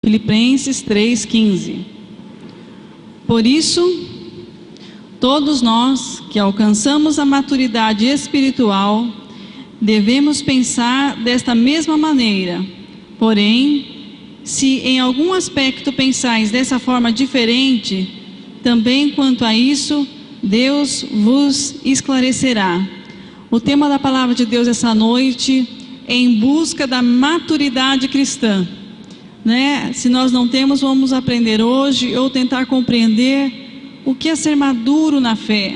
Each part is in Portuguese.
Filipenses 3,15. Por isso, todos nós que alcançamos a maturidade espiritual, devemos pensar desta mesma maneira. Porém, se em algum aspecto pensais dessa forma diferente, também quanto a isso, Deus vos esclarecerá. O tema da palavra de Deus essa noite é em busca da maturidade cristã. Se nós não temos, vamos aprender hoje ou tentar compreender o que é ser maduro na fé.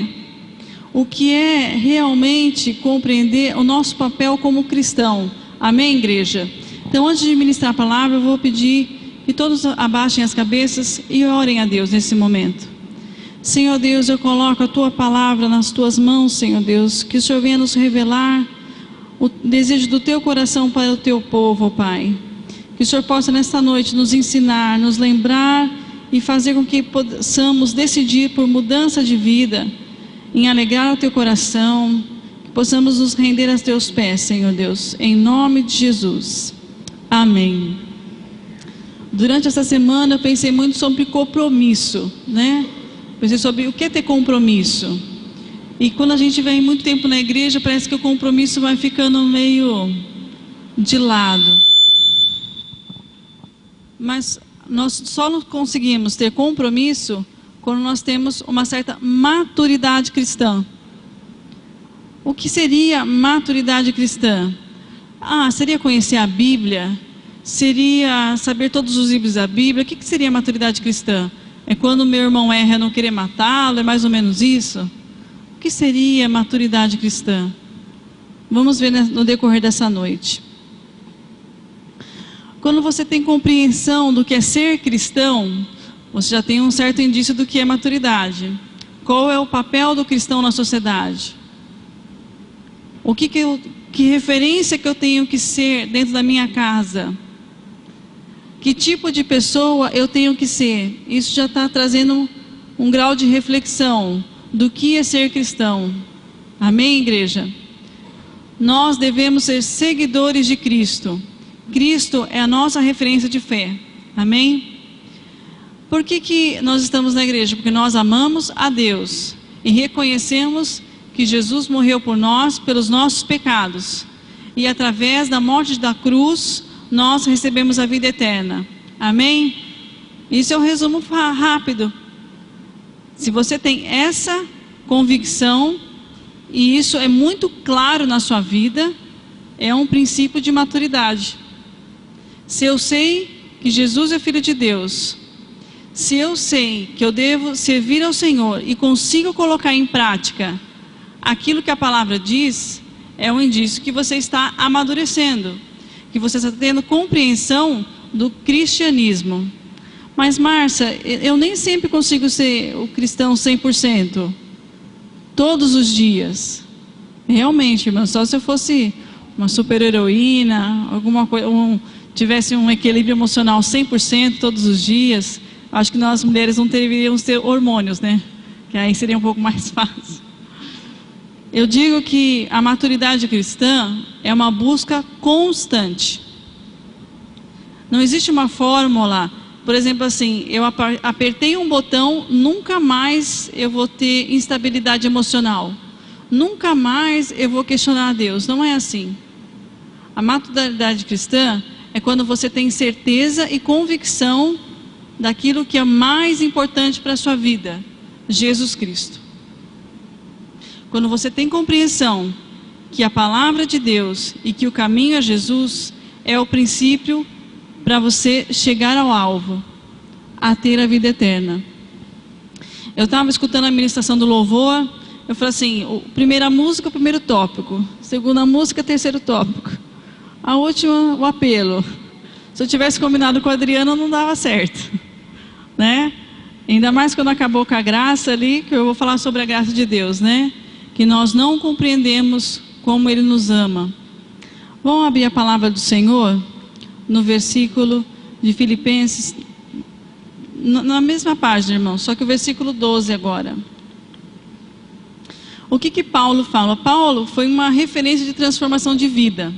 O que é realmente compreender o nosso papel como cristão. Amém, igreja? Então, antes de ministrar a palavra, eu vou pedir que todos abaixem as cabeças e orem a Deus nesse momento. Senhor Deus, eu coloco a Tua palavra nas Tuas mãos, Senhor Deus. Que o Senhor venha nos revelar o desejo do Teu coração para o Teu povo, ó Pai. Que o Senhor possa nesta noite nos ensinar, nos lembrar e fazer com que possamos decidir por mudança de vida, em alegrar o Teu coração, que possamos nos render aos Teus pés, Senhor Deus, em nome de Jesus. Amém. Durante essa semana eu pensei muito sobre compromisso, Pensei sobre o que é ter compromisso. E quando a gente vem muito tempo na igreja, parece que o compromisso vai ficando meio de lado. Mas nós só não conseguimos ter compromisso quando nós temos uma certa maturidade cristã. O que seria maturidade cristã? Seria conhecer a Bíblia? Seria saber todos os livros da Bíblia? O que seria maturidade cristã? É quando meu irmão erra eu não querer matá-lo? É mais ou menos isso? O que seria maturidade cristã? Vamos ver no decorrer dessa noite. Quando você tem compreensão do que é ser cristão, você já tem um certo indício do que é maturidade. Qual é o papel do cristão na sociedade? Que referência que eu tenho que ser dentro da minha casa? Que tipo de pessoa eu tenho que ser? Isso já está trazendo um grau de reflexão do que é ser cristão. Amém, igreja? Nós devemos ser seguidores de Cristo. Cristo é a nossa referência de fé. Amém? Por que nós estamos na igreja? Porque nós amamos a Deus e reconhecemos que Jesus morreu por nós, pelos nossos pecados. E através da morte da cruz, nós recebemos a vida eterna. Amém? Isso é um resumo rápido. Se você tem essa convicção, e isso é muito claro na sua vida, é um princípio de maturidade. Se eu sei que Jesus é Filho de Deus, se eu sei que eu devo servir ao Senhor e consigo colocar em prática aquilo que a palavra diz, é um indício que você está amadurecendo, que você está tendo compreensão do cristianismo. Mas Márcia, eu nem sempre consigo ser o cristão 100%, todos os dias. Realmente, irmão, só se eu fosse uma super heroína, alguma coisa, tivesse um equilíbrio emocional 100% todos os dias, acho que nós mulheres não deveríamos ter hormônios, Que aí seria um pouco mais fácil. Eu digo que a maturidade cristã é uma busca constante. Não existe uma fórmula, por exemplo assim, eu apertei um botão, nunca mais eu vou ter instabilidade emocional. Nunca mais eu vou questionar a Deus. Não é assim. A maturidade cristã é quando você tem certeza e convicção daquilo que é mais importante para a sua vida, Jesus Cristo. Quando você tem compreensão que a palavra de Deus e que o caminho a Jesus é o princípio para você chegar ao alvo, a ter a vida eterna. Eu estava escutando a ministração do louvor, eu falei assim, primeira música, o primeiro tópico, segunda música, terceiro tópico, a última, o apelo. Se eu tivesse combinado com a Adriana, não dava certo, Ainda mais quando acabou com a graça ali, que eu vou falar sobre a graça de Deus, Que nós não compreendemos como Ele nos ama. Vamos abrir a palavra do Senhor no versículo de Filipenses, na mesma página, irmão, só que o versículo 12 agora. O que Paulo fala? Paulo foi uma referência de transformação de vida.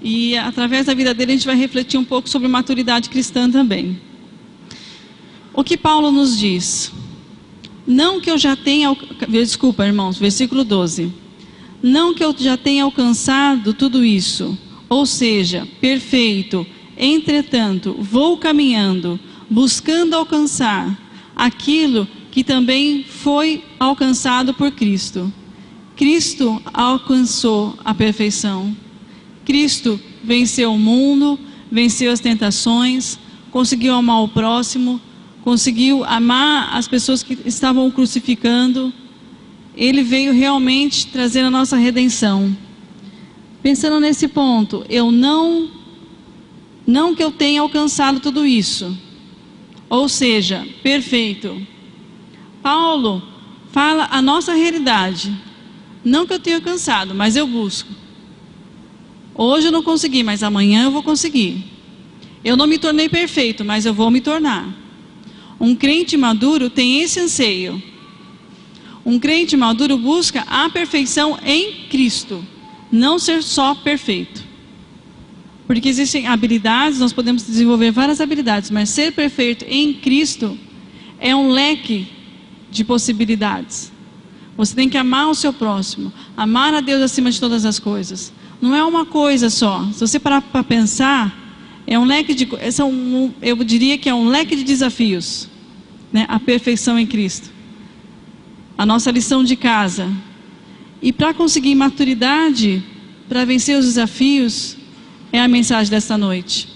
E através da vida dele a gente vai refletir um pouco sobre maturidade cristã também. O que Paulo nos diz? Não que eu já tenha... Desculpa, irmãos, versículo 12. Não que eu já tenha alcançado tudo isso, ou seja, perfeito. Entretanto, vou caminhando, buscando alcançar aquilo que também foi alcançado por Cristo. Cristo alcançou a perfeição. Cristo venceu o mundo, venceu as tentações, conseguiu amar o próximo, conseguiu amar as pessoas que estavam o crucificando. Ele veio realmente trazer a nossa redenção. Pensando nesse ponto, não que eu tenha alcançado tudo isso, ou seja, perfeito. Paulo fala a nossa realidade. Não que eu tenha alcançado, mas eu busco. Hoje eu não consegui, mas amanhã eu vou conseguir. Eu não me tornei perfeito, mas eu vou me tornar. Um crente maduro tem esse anseio. Um crente maduro busca a perfeição em Cristo, não ser só perfeito. Porque existem habilidades, nós podemos desenvolver várias habilidades, mas ser perfeito em Cristo é um leque de possibilidades. Você tem que amar o seu próximo, amar a Deus acima de todas as coisas. Não é uma coisa só. Se você parar para pensar, é um leque de, eu diria que é um leque de desafios, né? A perfeição em Cristo. A nossa lição de casa. E para conseguir maturidade, para vencer os desafios, é a mensagem desta noite.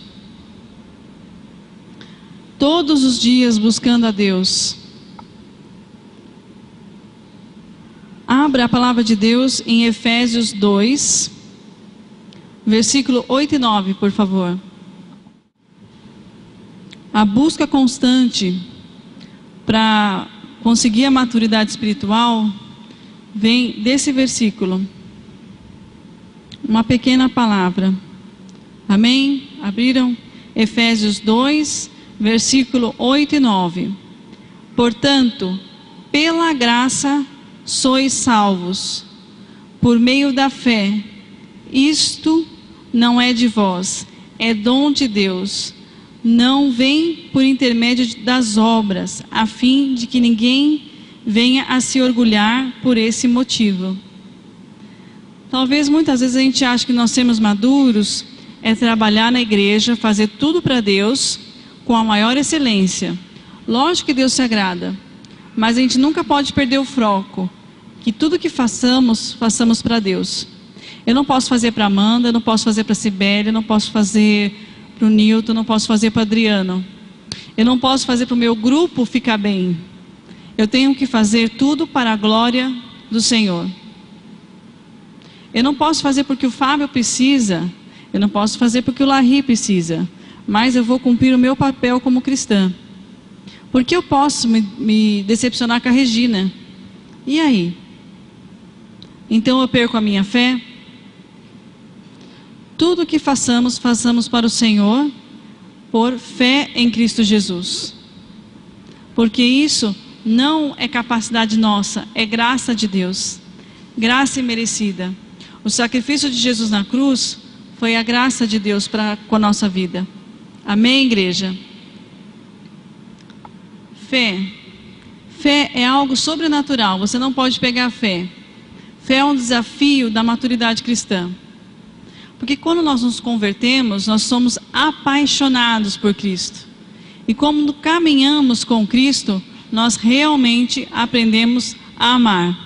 Todos os dias buscando a Deus. Abra a palavra de Deus em Efésios 2, versículo 8 e 9, por favor. A busca constante para conseguir a maturidade espiritual vem desse versículo. Uma pequena palavra. Amém? Abriram? Efésios 2, versículo 8 e 9. Portanto, pela graça sois salvos, por meio da fé. Isto não é de vós, é dom de Deus. Não vem por intermédio das obras, a fim de que ninguém venha a se orgulhar por esse motivo. Talvez muitas vezes a gente ache que nós sermos maduros é trabalhar na igreja, fazer tudo para Deus com a maior excelência. Lógico que Deus se agrada, mas a gente nunca pode perder o foco, que tudo que façamos para Deus. Eu não posso fazer para Amanda, eu não posso fazer para Sibeli, eu não posso fazer para o Nilton, eu não posso fazer para Adriano. Eu não posso fazer para o meu grupo ficar bem. Eu tenho que fazer tudo para a glória do Senhor. Eu não posso fazer porque o Fábio precisa, eu não posso fazer porque o Larry precisa, mas eu vou cumprir o meu papel como cristã. Porque eu posso me decepcionar com a Regina. E aí? Então eu perco a minha fé? Tudo que façamos para o Senhor, por fé em Cristo Jesus. Porque isso não é capacidade nossa, é graça de Deus. Graça imerecida. O sacrifício de Jesus na cruz foi a graça de Deus com a nossa vida. Amém, igreja? Fé. Fé é algo sobrenatural, você não pode pegar fé. Fé é um desafio da maturidade cristã. Porque quando nós nos convertemos, nós somos apaixonados por Cristo. E como caminhamos com Cristo, nós realmente aprendemos a amar.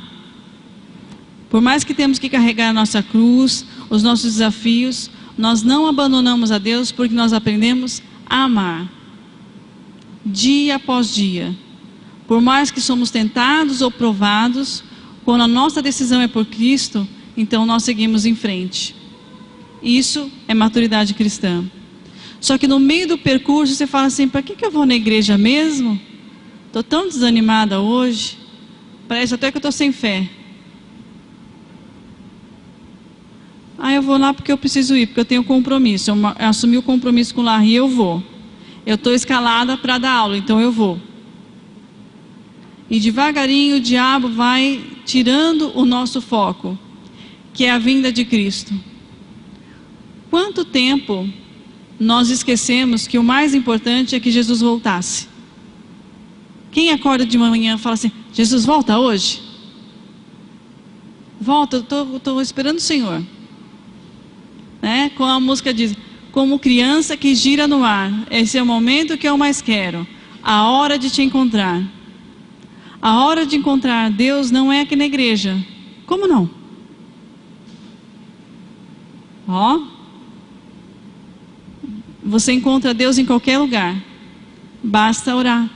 Por mais que temos que carregar a nossa cruz, os nossos desafios, nós não abandonamos a Deus porque nós aprendemos a amar. Dia após dia. Por mais que somos tentados ou provados, quando a nossa decisão é por Cristo, então nós seguimos em frente. Isso é maturidade cristã. Só que no meio do percurso você fala assim, para que eu vou na igreja mesmo? Estou tão desanimada hoje, parece até que eu estou sem fé. Eu vou lá porque eu preciso ir, porque eu tenho compromisso. Eu assumi o compromisso com o Larry, eu vou. Eu estou escalada para dar aula, então eu vou. E devagarinho o diabo vai tirando o nosso foco, que é a vinda de Cristo. quanto tempo nós esquecemos que o mais importante é que Jesus voltasse? Quem acorda de manhã e fala assim: Jesus volta hoje? Volta, eu estou esperando o Senhor. Né? Como a música diz, como criança que gira no ar, esse é o momento que eu mais quero, a hora de te encontrar. A hora de encontrar Deus não é aqui na igreja. Como não? Ó, você encontra Deus em qualquer lugar, basta orar.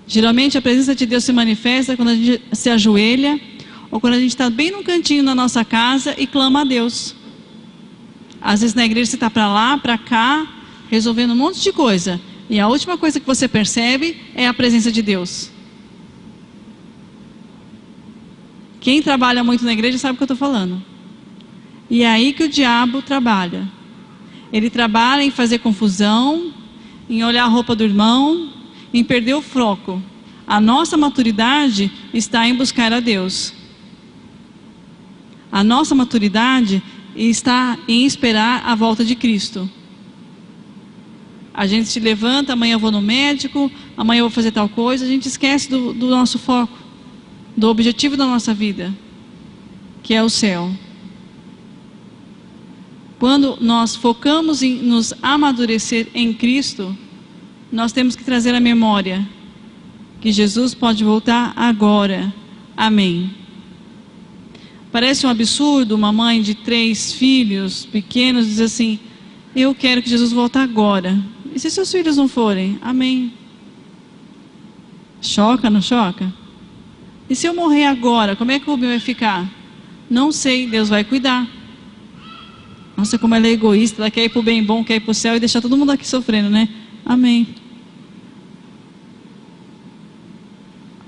Geralmente a presença de Deus se manifesta quando a gente se ajoelha, ou quando a gente está bem no cantinho da nossa casa e clama a Deus. Às vezes na igreja você está para lá, para cá, resolvendo um monte de coisa, e a última coisa que você percebe é a presença de Deus. Quem trabalha muito na igreja sabe o que eu estou falando. E é aí que o diabo trabalha. Ele trabalha em fazer confusão, em olhar a roupa do irmão, em perder o foco. A nossa maturidade está em buscar a Deus. A nossa maturidade está em esperar a volta de Cristo. A gente se levanta, amanhã eu vou no médico, amanhã eu vou fazer tal coisa, a gente esquece do nosso foco, do objetivo da nossa vida, que é o céu. Quando nós focamos em nos amadurecer em Cristo, nós temos que trazer à memória que Jesus pode voltar agora. Amém. Parece um absurdo uma mãe de 3 filhos pequenos dizer assim: eu quero que Jesus volte agora. E se seus filhos não forem? Amém. Choca, não choca? E se eu morrer agora, como é que o Rubem vai ficar? Não sei, Deus vai cuidar. Nossa, como ela é egoísta, ela quer ir para o bem bom, quer ir para o céu e deixar todo mundo aqui sofrendo, né? Amém.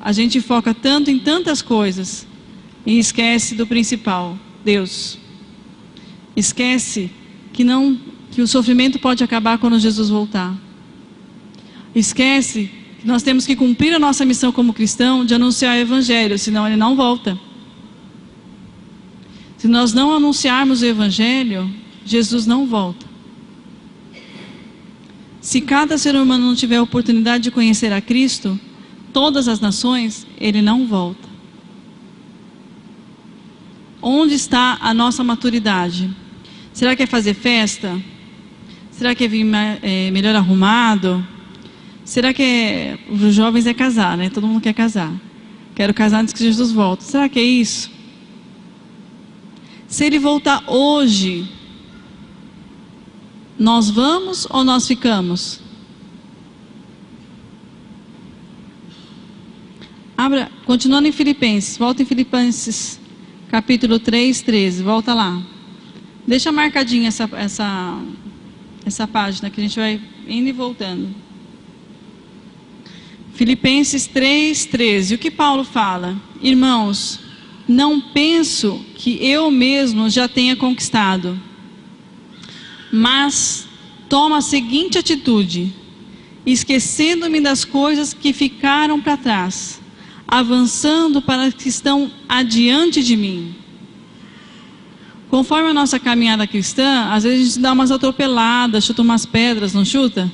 A gente foca tanto em tantas coisas e esquece do principal, Deus. Esquece que o sofrimento pode acabar quando Jesus voltar. Esquece que nós temos que cumprir a nossa missão como cristão de anunciar o Evangelho, senão ele não volta. Se nós não anunciarmos o Evangelho, Jesus não volta. Se cada ser humano não tiver a oportunidade de conhecer a Cristo, todas as nações, ele não volta. Onde está a nossa maturidade? Será que é fazer festa? Será que é vir melhor arrumado? Será que os jovens é casar, né? Todo mundo quer casar. Quero casar antes que Jesus volte. Será que é isso? Se ele voltar hoje, nós vamos ou nós ficamos? Abra, continuando em Filipenses, volta em Filipenses, capítulo 3, 13, volta lá. Deixa marcadinha essa página que a gente vai indo e voltando. Filipenses 3, 13, o que Paulo fala? Irmãos, não penso que eu mesmo já tenha conquistado, mas tomo a seguinte atitude: esquecendo-me das coisas que ficaram para trás, avançando para as que estão adiante de mim. Conforme a nossa caminhada cristã, às vezes a gente dá umas atropeladas, chuta umas pedras, não chuta?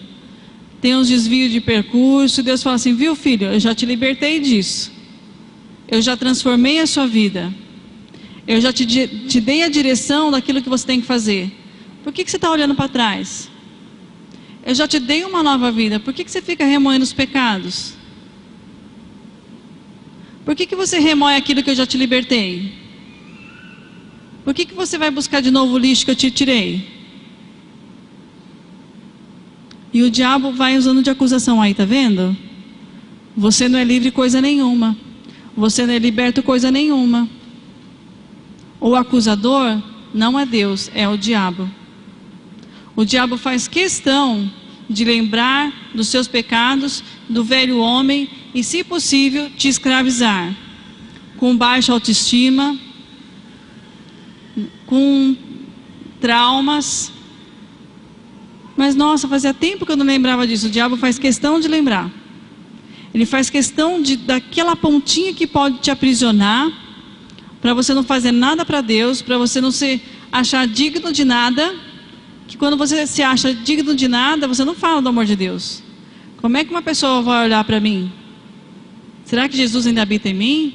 Tem uns desvios de percurso, e Deus fala assim: viu, filho, eu já te libertei disso, eu já transformei a sua vida, eu já te dei a direção daquilo que você tem que fazer. Por que você está olhando para trás? Eu já te dei uma nova vida, por que você fica remoendo os pecados? Por que você remoe aquilo que eu já te libertei? Por que você vai buscar de novo o lixo que eu te tirei? E o diabo vai usando de acusação aí, tá vendo? Você não é livre coisa nenhuma. Você não é liberto coisa nenhuma. O acusador não é Deus, é o diabo. O diabo faz questão de lembrar dos seus pecados, do velho homem, e se possível te escravizar, com baixa autoestima, com traumas. Mas nossa, fazia tempo que eu não lembrava disso. O diabo faz questão de lembrar. Ele faz questão daquela pontinha que pode te aprisionar, para você não fazer nada para Deus, para você não ser achar digno de nada, que quando você se acha digno de nada, você não fala do amor de Deus. Como é que uma pessoa vai olhar para mim? Será que Jesus ainda habita em mim?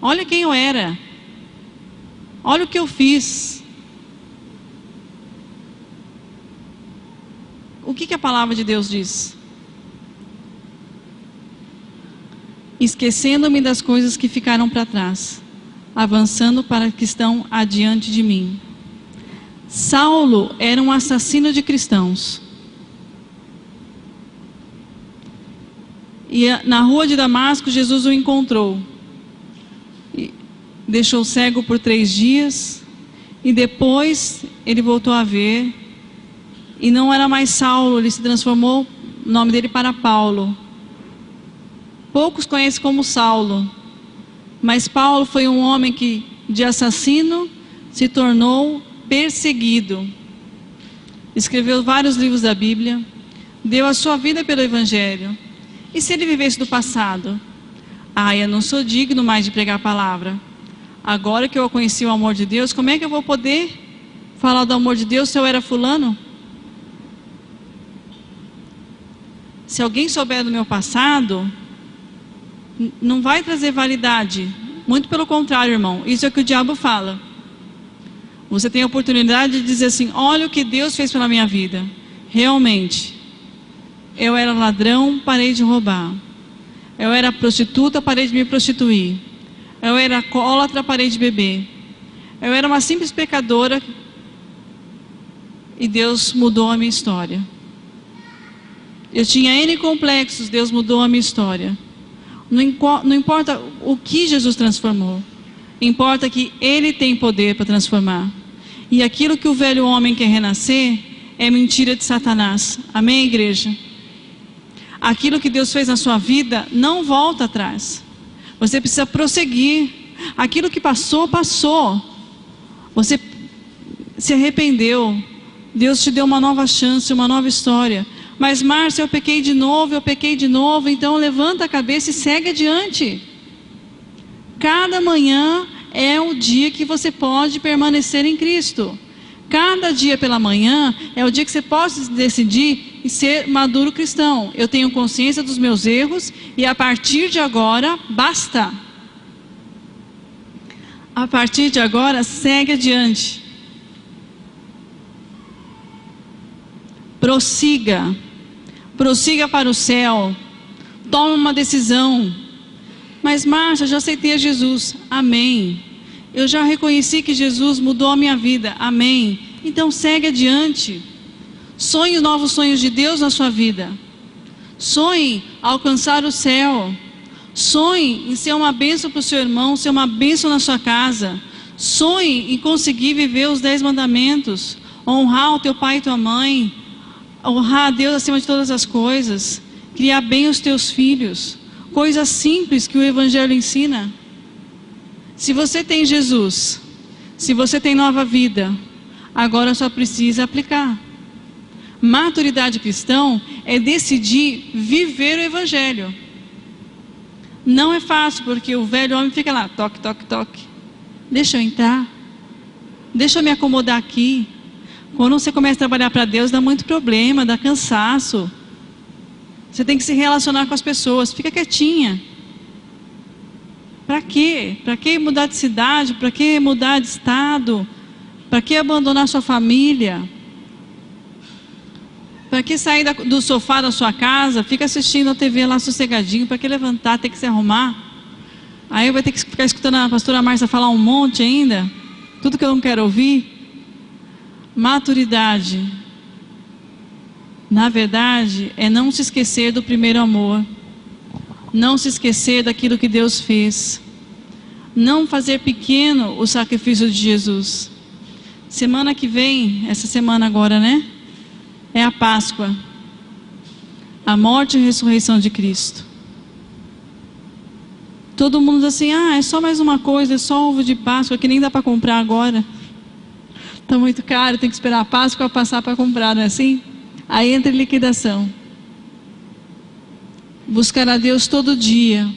Olha quem eu era. Olha o que eu fiz. O que a palavra de Deus diz? Esquecendo-me das coisas que ficaram para trás, avançando para as que estão adiante de mim. Saulo era um assassino de cristãos. E na rua de Damasco, Jesus o encontrou. E deixou cego por 3 dias. E depois ele voltou a ver. E não era mais Saulo, ele se transformou o nome dele para Paulo. Poucos conhecem como Saulo. Mas Paulo foi um homem que de assassino se tornou perseguido. Escreveu vários livros da Bíblia. Deu a sua vida pelo Evangelho. E se ele vivesse do passado? Eu não sou digno mais de pregar a palavra. Agora que eu conheci o amor de Deus, como é que eu vou poder falar do amor de Deus se eu era fulano? Se alguém souber do meu passado, não vai trazer validade. Muito pelo contrário, irmão. Isso é o que o diabo fala. Você tem a oportunidade de dizer assim: olha o que Deus fez pela minha vida. Realmente, eu era ladrão, parei de roubar. Eu era prostituta, parei de me prostituir. Eu era alcoólatra, parei de beber. Eu era uma simples pecadora e Deus mudou a minha história. Eu tinha N complexos, Deus mudou a minha história. Não importa o que Jesus transformou, importa que Ele tem poder para transformar. E aquilo que o velho homem quer renascer é mentira de Satanás. Amém, igreja? Aquilo que Deus fez na sua vida não volta atrás. Você precisa prosseguir. Aquilo que passou, passou. Você se arrependeu. Deus te deu uma nova chance, uma nova história. Mas Márcia, eu pequei de novo, então levanta a cabeça e segue adiante. Cada manhã é o dia que você pode permanecer em Cristo. Cada dia pela manhã é o dia que você pode decidir e ser maduro cristão. Eu tenho consciência dos meus erros e a partir de agora, basta. A partir de agora, segue adiante. Prossiga para o céu, tome uma decisão. Mas Márcia, já aceitei a Jesus. Amém. Eu já reconheci que Jesus mudou a minha vida. Amém. Então segue adiante. Sonhe novos sonhos de Deus na sua vida. Sonhe alcançar o céu. Sonhe em ser uma bênção para o seu irmão, ser uma bênção na sua casa. Sonhe em conseguir viver os 10 mandamentos, honrar o teu pai e tua mãe, honrar a Deus acima de todas as coisas, criar bem os teus filhos, coisas simples que o Evangelho ensina. Se você tem Jesus, se você tem nova vida, agora só precisa aplicar. Maturidade cristã é decidir viver o Evangelho. Não é fácil, porque o velho homem fica lá, toque, toque, toque. Deixa eu entrar, deixa eu me acomodar aqui. Quando você começa a trabalhar para Deus, dá muito problema, dá cansaço. Você tem que se relacionar com as pessoas. Fica quietinha. Para quê? Para que mudar de cidade? Para que mudar de estado? Para que abandonar sua família? Para que sair do sofá da sua casa? Fica assistindo a TV lá sossegadinho. Para que levantar, ter que se arrumar? Aí vai ter que ficar escutando a pastora Márcia falar um monte ainda. Tudo que eu não quero ouvir. Maturidade, na verdade, é não se esquecer do primeiro amor. Não se esquecer daquilo que Deus fez. Não fazer pequeno o sacrifício de Jesus. Semana que vem, essa semana agora, né? É a Páscoa. A morte e a ressurreição de Cristo. Todo mundo diz assim: é só mais uma coisa, é só ovo de Páscoa, que nem dá para comprar agora. Está muito caro, tem que esperar a Páscoa passar para comprar, não é assim? Aí entra em liquidação. Buscar a Deus todo dia.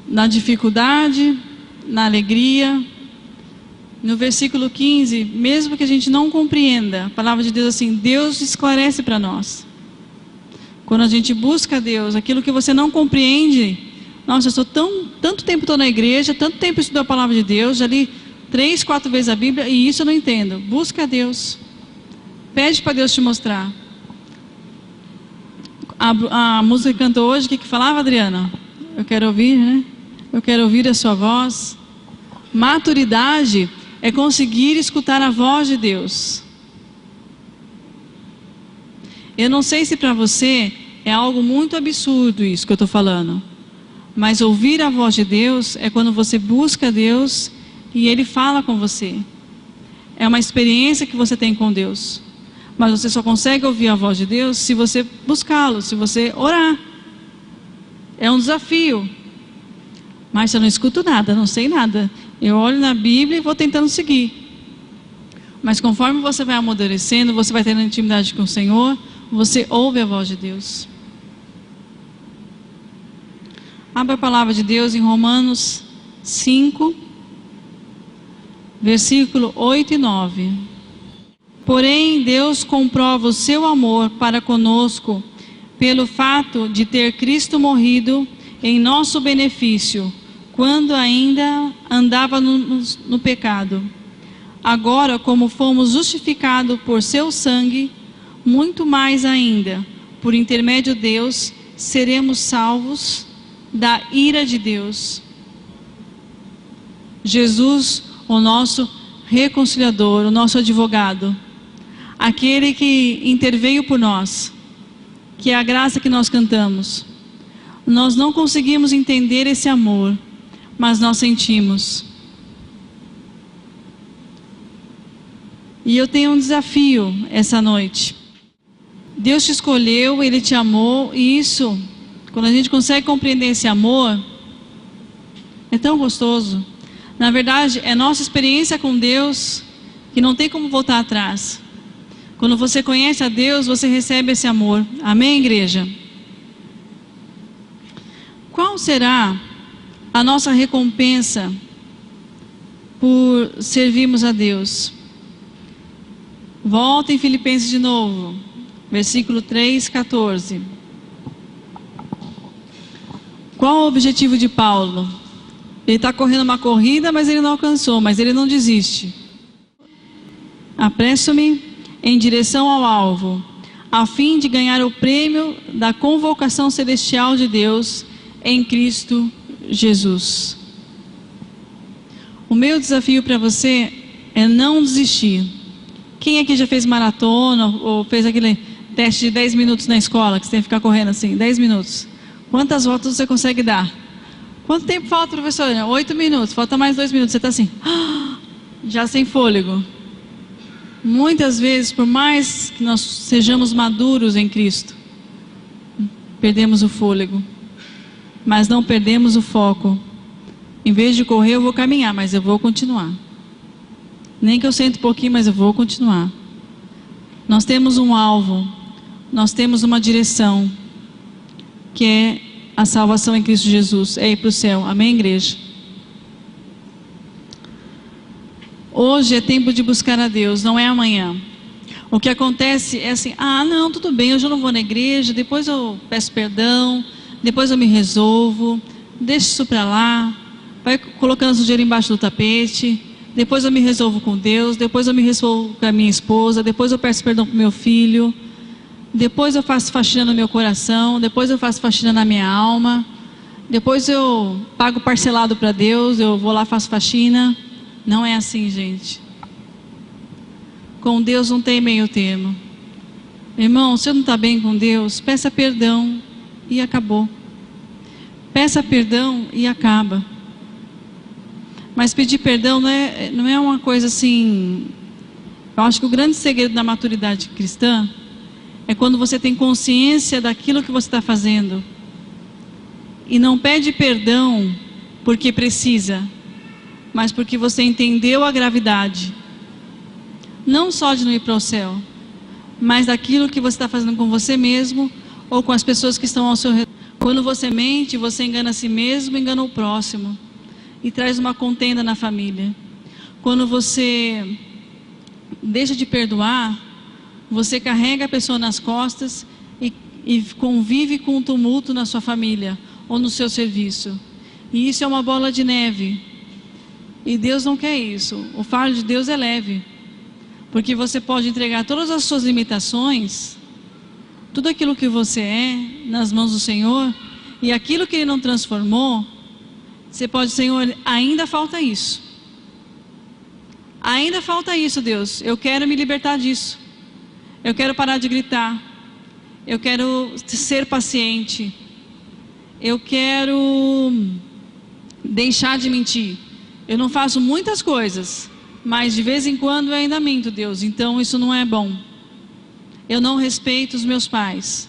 Na dificuldade, na alegria, No versículo 15, mesmo que a gente não compreenda, a palavra de Deus assim, Deus esclarece para nós. Quando a gente busca a Deus, aquilo que você não compreende, nossa, eu sou tanto tempo estou na igreja, tanto tempo estudo a palavra de Deus, já li 3, 4 vezes a Bíblia e isso eu não entendo. Busca a Deus. Pede para Deus te mostrar. A música que cantou hoje, o que falava, Adriana? Eu quero ouvir, né? Eu quero ouvir a sua voz. Maturidade é conseguir escutar a voz de Deus. Eu não sei se para você é algo muito absurdo isso que eu estou falando. Mas ouvir a voz de Deus é quando você busca Deus e Ele fala com você. É uma experiência que você tem com Deus. Mas você só consegue ouvir a voz de Deus se você buscá-lo, se você orar. É um desafio. Mas eu não escuto nada, não sei nada. Eu olho na Bíblia e vou tentando seguir. Mas conforme você vai amadurecendo, você vai tendo intimidade com o Senhor, você ouve a voz de Deus. Abra a palavra de Deus em Romanos 5, versículo 8 e 9. Porém, Deus comprova o seu amor para conosco pelo fato de ter Cristo morrido em nosso benefício, quando ainda andava no pecado. Agora, como fomos justificados por seu sangue, muito mais ainda, por intermédio de Deus, seremos salvos da ira de Deus. Jesus, o nosso reconciliador, o nosso advogado, aquele que interveio por nós, que é a graça que nós cantamos. Nós não conseguimos entender esse amor, mas nós sentimos. E eu tenho um desafio essa noite. Deus te escolheu, Ele te amou, e isso, quando a gente consegue compreender esse amor, é tão gostoso. Na verdade, é nossa experiência com Deus que não tem como voltar atrás. Quando você conhece a Deus, você recebe esse amor. Amém, igreja? Qual será a nossa recompensa por servirmos a Deus? Volta em Filipenses de novo, versículo 3, 14. Qual o objetivo de Paulo? Ele está correndo uma corrida, mas ele não alcançou, mas ele não desiste. Apresso-me em direção ao alvo, a fim de ganhar o prêmio da convocação celestial de Deus em Cristo Jesus. O meu desafio para você é não desistir. Quem aqui já fez maratona ou fez aquele teste de 10 minutos na escola, que você tem que ficar correndo assim, 10 minutos? Quantas voltas você consegue dar? Quanto tempo falta, professora? 8 minutos, falta mais 2 minutos. Você está assim, já sem fôlego. Muitas vezes, por mais que nós sejamos maduros em Cristo, perdemos o fôlego, mas não perdemos o foco. Em vez de correr, eu vou caminhar, mas eu vou continuar. Nem que eu sente um pouquinho, mas eu vou continuar. Nós temos um alvo, nós temos uma direção, que é a salvação em Cristo Jesus, é ir para o céu. Amém, igreja? Hoje é tempo de buscar a Deus, não é amanhã. O que acontece é assim, não, tudo bem, hoje eu não vou na igreja, depois eu peço perdão, depois eu me resolvo, deixa isso para lá, vai colocando o dinheiro embaixo do tapete, depois eu me resolvo com Deus, depois eu me resolvo com a minha esposa, depois eu peço perdão para o meu filho, depois eu faço faxina no meu coração, depois eu faço faxina na minha alma, depois eu pago parcelado para Deus, eu vou lá, faço faxina. Não é assim, gente. Com Deus não tem meio termo. Irmão, se você não está bem com Deus, peça perdão e acabou. Peça perdão e acaba. Mas pedir perdão não é uma coisa assim. Eu acho que o grande segredo da maturidade cristã é quando você tem consciência daquilo que você está fazendo e não pede perdão porque precisa, mas porque você entendeu a gravidade, não só de não ir para o céu, mas daquilo que você está fazendo com você mesmo ou com as pessoas que estão ao seu redor. Quando você mente, você engana a si mesmo, engana o próximo e traz uma contenda na família. Quando você deixa de perdoar, você carrega a pessoa nas costas e convive com um tumulto na sua família ou no seu serviço. E isso é uma bola de neve. E Deus não quer isso. O fardo de Deus é leve. Porque você pode entregar todas as suas limitações, tudo aquilo que você é, nas mãos do Senhor, e aquilo que Ele não transformou, você pode, Senhor, ainda falta isso. Ainda falta isso, Deus. Eu quero me libertar disso. Eu quero parar de gritar. Eu quero ser paciente. Eu quero deixar de mentir. Eu não faço muitas coisas, mas de vez em quando eu ainda minto, Deus. Então isso não é bom. Eu não respeito os meus pais.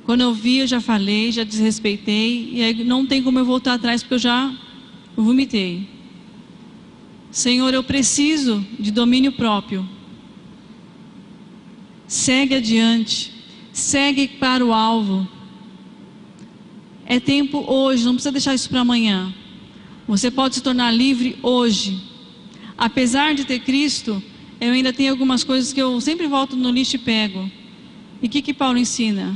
Quando eu vi, eu já falei, já desrespeitei. E aí não tem como eu voltar atrás, porque eu já vomitei. Senhor, eu preciso de domínio próprio. Segue adiante. Segue para o alvo. É tempo hoje, não precisa deixar isso para amanhã. Você pode se tornar livre hoje. Apesar de ter Cristo, eu ainda tenho algumas coisas que eu sempre volto no lixo e pego. E o que Paulo ensina?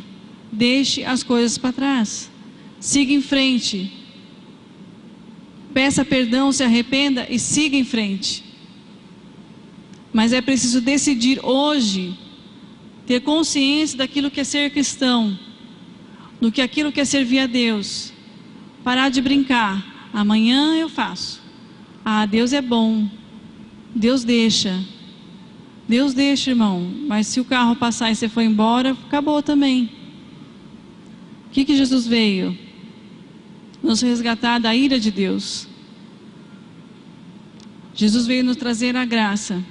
Deixe as coisas para trás. Siga em frente. Peça perdão, se arrependa e siga em frente. Mas é preciso decidir hoje, ter consciência daquilo que é ser cristão, do que aquilo que é servir a Deus. Parar de brincar. Amanhã eu faço. Ah, Deus é bom. Deus deixa. Deus deixa, irmão. Mas se o carro passar e você for embora, acabou também. O que Jesus veio? Nos resgatar da ira de Deus. Jesus veio nos trazer a graça.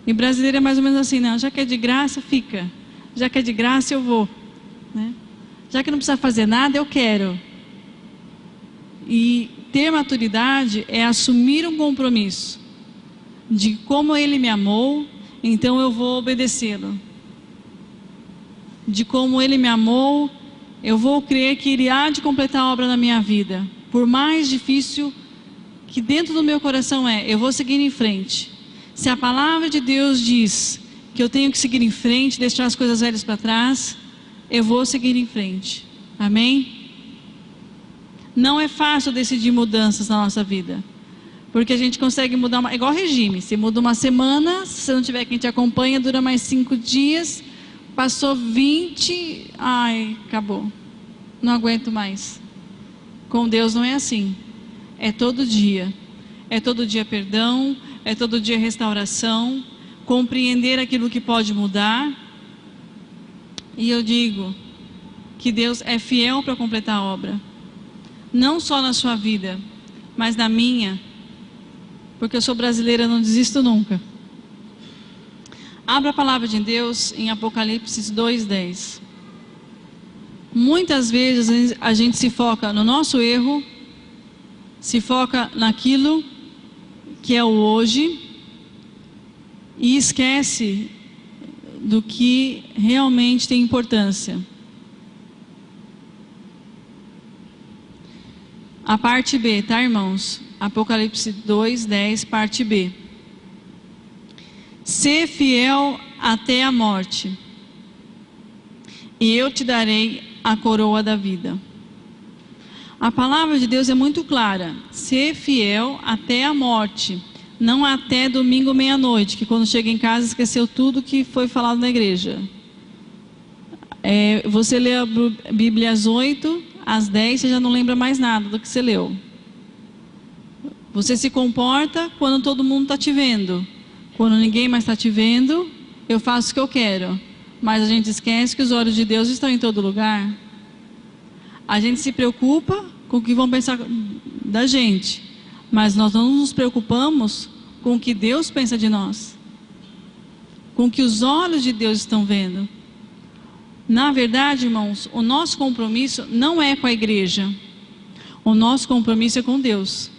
E brasileiro é mais ou menos assim, não, já que é de graça, fica. Já que é de graça, eu vou. Né? Já que não precisa fazer nada, eu quero. E ter maturidade é assumir um compromisso. De como Ele me amou, então eu vou obedecê-lo. De como Ele me amou, eu vou crer que Ele há de completar a obra na minha vida. Por mais difícil que dentro do meu coração eu vou seguir em frente. Se a palavra de Deus diz que eu tenho que seguir em frente, deixar as coisas velhas para trás, eu vou seguir em frente. Amém? Não é fácil decidir mudanças na nossa vida. Porque a gente consegue mudar, é igual regime. Você muda uma semana, se você não tiver quem te acompanha, dura mais 5 dias. Passou 20, ai, acabou. Não aguento mais. Com Deus não é assim. É todo dia. É todo dia perdão, é todo dia restauração, compreender aquilo que pode mudar. E eu digo que Deus é fiel para completar a obra. Não só na sua vida, mas na minha. Porque eu sou brasileira, não desisto nunca. Abra a palavra de Deus em Apocalipse 2:10. Muitas vezes a gente se foca no nosso erro, se foca naquilo que é o hoje e esquece do que realmente tem importância. A parte B, tá, irmãos? Apocalipse 2:10, parte B. Sê fiel até a morte, e eu te darei a coroa da vida. A palavra de Deus é muito clara. Ser fiel até a morte, não até domingo meia-noite, que quando chega em casa esqueceu tudo que foi falado na igreja. Você lê a Bíblia às 8, às 10, você já não lembra mais nada do que você leu. Você se comporta quando todo mundo está te vendo. Quando ninguém mais está te vendo, eu faço o que eu quero. Mas a gente esquece que os olhos de Deus estão em todo lugar. A gente se preocupa com o que vão pensar da gente, mas nós não nos preocupamos com o que Deus pensa de nós, com o que os olhos de Deus estão vendo. Na verdade, irmãos, o nosso compromisso não é com a igreja, o nosso compromisso é com Deus,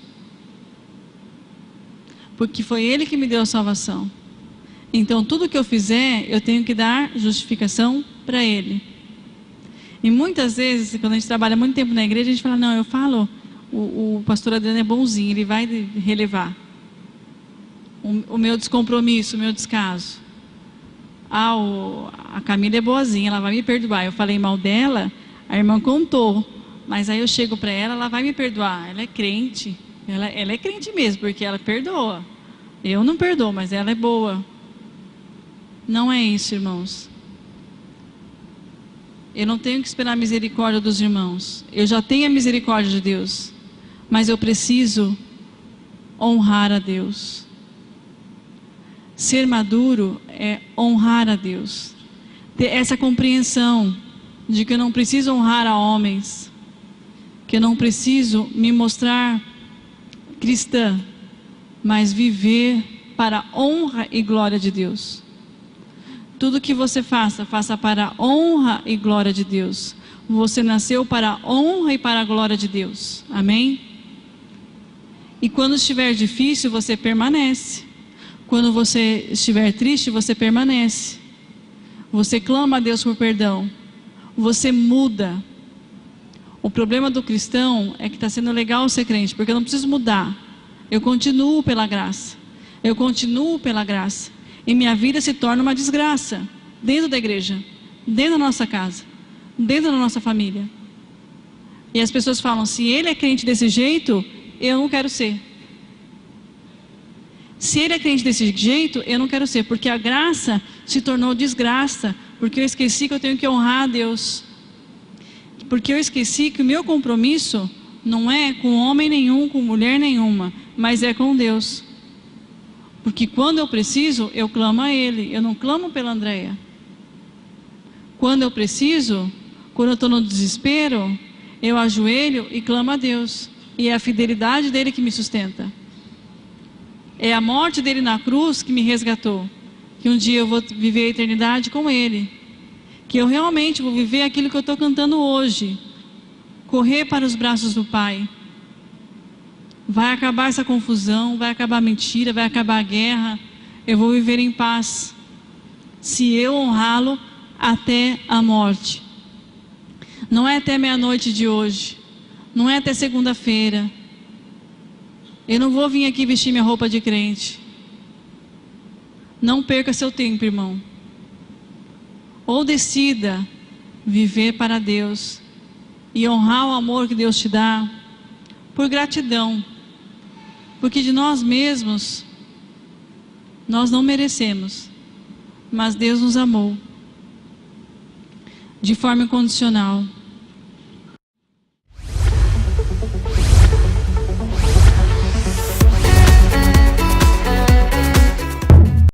porque foi Ele que me deu a salvação. Então tudo que eu fizer, eu tenho que dar justificação para Ele. E muitas vezes, quando a gente trabalha muito tempo na igreja, a gente fala, não, eu falo, o pastor Adriano é bonzinho, ele vai relevar. o meu descompromisso, o meu descaso. A Camila é boazinha, ela vai me perdoar. Eu falei mal dela, a irmã contou, mas aí eu chego para ela, ela vai me perdoar. Ela é crente, ela é crente mesmo, porque ela perdoa. Eu não perdoo, mas ela é boa. Não é isso, irmãos. Eu não tenho que esperar a misericórdia dos irmãos. Eu já tenho a misericórdia de Deus, mas eu preciso honrar a Deus. Ser maduro é honrar a Deus. Ter essa compreensão de que eu não preciso honrar a homens, que eu não preciso me mostrar cristã, mas viver para a honra e glória de Deus. Tudo que você faça, faça para a honra e glória de Deus. Você nasceu para a honra e para a glória de Deus. Amém? E quando estiver difícil, você permanece. Quando você estiver triste, você permanece. Você clama a Deus por perdão. Você muda. O problema do cristão é que está sendo legal ser crente, porque eu não preciso mudar. Eu continuo pela graça. Eu continuo pela graça. E minha vida se torna uma desgraça. Dentro da igreja. Dentro da nossa casa. Dentro da nossa família. E as pessoas falam, se ele é crente desse jeito, eu não quero ser. Se ele é crente desse jeito, eu não quero ser, porque a graça se tornou desgraça, porque eu esqueci que eu tenho que honrar a Deus, porque eu esqueci que o meu compromisso não é com homem nenhum, com mulher nenhuma, mas é com Deus, porque quando eu preciso, eu clamo a Ele, eu não clamo pela Andréia. Quando eu preciso, quando eu estou no desespero, eu ajoelho e clamo a Deus, e é a fidelidade dele que me sustenta. É a morte dele na cruz que me resgatou. Que um dia eu vou viver a eternidade com ele. Que eu realmente vou viver aquilo que eu estou cantando hoje. Correr para os braços do Pai. Vai acabar essa confusão, vai acabar a mentira, vai acabar a guerra. Eu vou viver em paz. Se eu honrá-lo até a morte. Não é até meia-noite de hoje. Não é até segunda-feira. Eu não vou vir aqui vestir minha roupa de crente. Não perca seu tempo, irmão. Ou decida viver para Deus e honrar o amor que Deus te dá por gratidão. Porque de nós mesmos, nós não merecemos, mas Deus nos amou de forma incondicional.